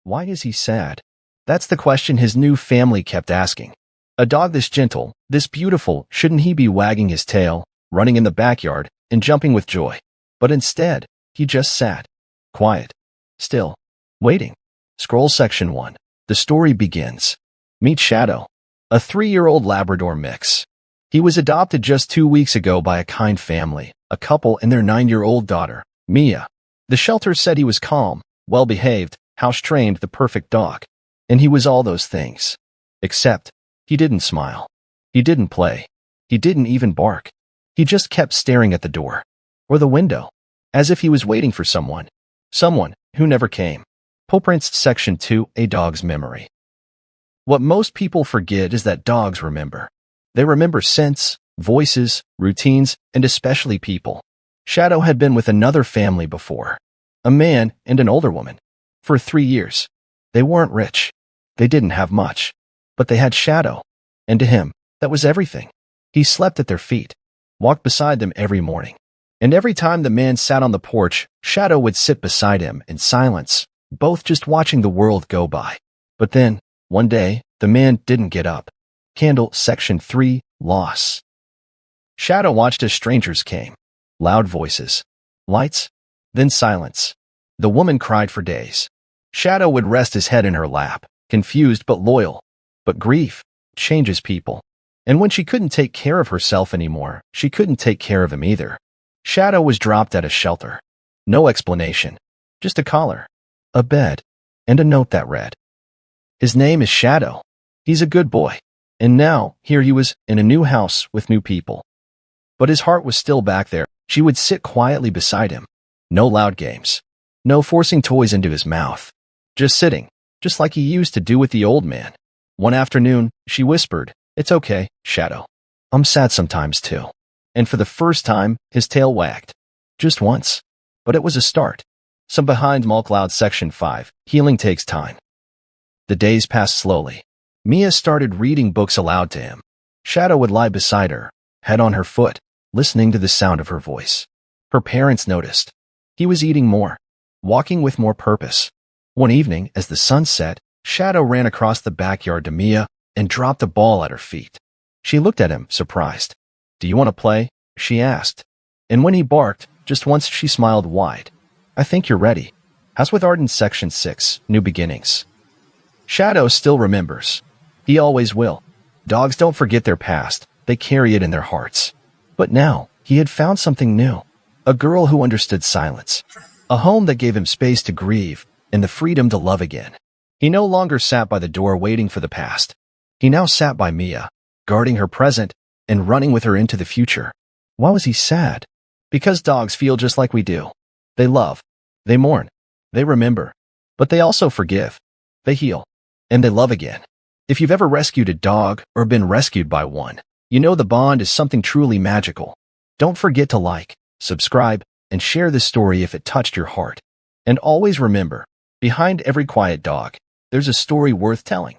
Why is he sad? That's the question his new family kept asking. A dog this gentle, this beautiful, shouldn't he be wagging his tail, running in the backyard, and jumping with joy? But instead, he just sat, quiet, still, waiting. Scroll section 1. The story begins. Meet Shadow, a 3-year-old Labrador mix. He was adopted just 2 weeks ago by a kind family, a couple and their 9-year-old daughter, Mia. The shelter said he was calm, well-behaved, house-trained, the perfect dog. And he was all those things. Except, he didn't smile. He didn't play. He didn't even bark. He just kept staring at the door, or the window, as if he was waiting for someone. Someone who never came. Prints Section 2. A dog's memory. What most people forget is that dogs remember. They remember scents, voices, routines, and especially people. Shadow had been with another family before. A man and an older woman. For 3 years. They weren't rich. They didn't have much. But they had Shadow. And to him, that was everything. He slept at their feet, walked beside them every morning. And every time the man sat on the porch, Shadow would sit beside him in silence, both just watching the world go by. But then, one day, the man didn't get up. Candle Section 3. Loss. Shadow watched as strangers came. Loud voices. Lights. Then silence. The woman cried for days. Shadow would rest his head in her lap, confused but loyal. But grief changes people. And when she couldn't take care of herself anymore, she couldn't take care of him either. Shadow was dropped at a shelter. No explanation. Just a collar, a bed, and a note that read, "His name is Shadow. He's a good boy." And now, here he was, in a new house with new people. But his heart was still back there. She would sit quietly beside him. No loud games. No forcing toys into his mouth. Just sitting, just like he used to do with the old man. One afternoon, she whispered, "It's okay, Shadow. I'm sad sometimes too." And for the first time, his tail wagged. Just once. But it was a start. Some behind Cloud Section 5. Healing takes time. The days passed slowly. Mia started reading books aloud to him. Shadow would lie beside her, head on her foot, listening to the sound of her voice. Her parents noticed. He was eating more, walking with more purpose. One evening, as the sun set, Shadow ran across the backyard to Mia and dropped a ball at her feet. She looked at him, surprised. "Do you want to play?" she asked. And when he barked, just once, she smiled wide. "I think you're ready." As with Arden Section 6. New beginnings. Shadow still remembers. He always will. Dogs don't forget their past. They carry it in their hearts. But now, he had found something new. A girl who understood silence. A home that gave him space to grieve and the freedom to love again. He no longer sat by the door waiting for the past. He now sat by Mia, guarding her present and running with her into the future. Why was he sad? Because dogs feel just like we do. They love. They mourn. They remember. But they also forgive. They heal. And they love again. If you've ever rescued a dog or been rescued by one, you know the bond is something truly magical. Don't forget to like, subscribe, and share this story if it touched your heart. And always remember, behind every quiet dog, there's a story worth telling.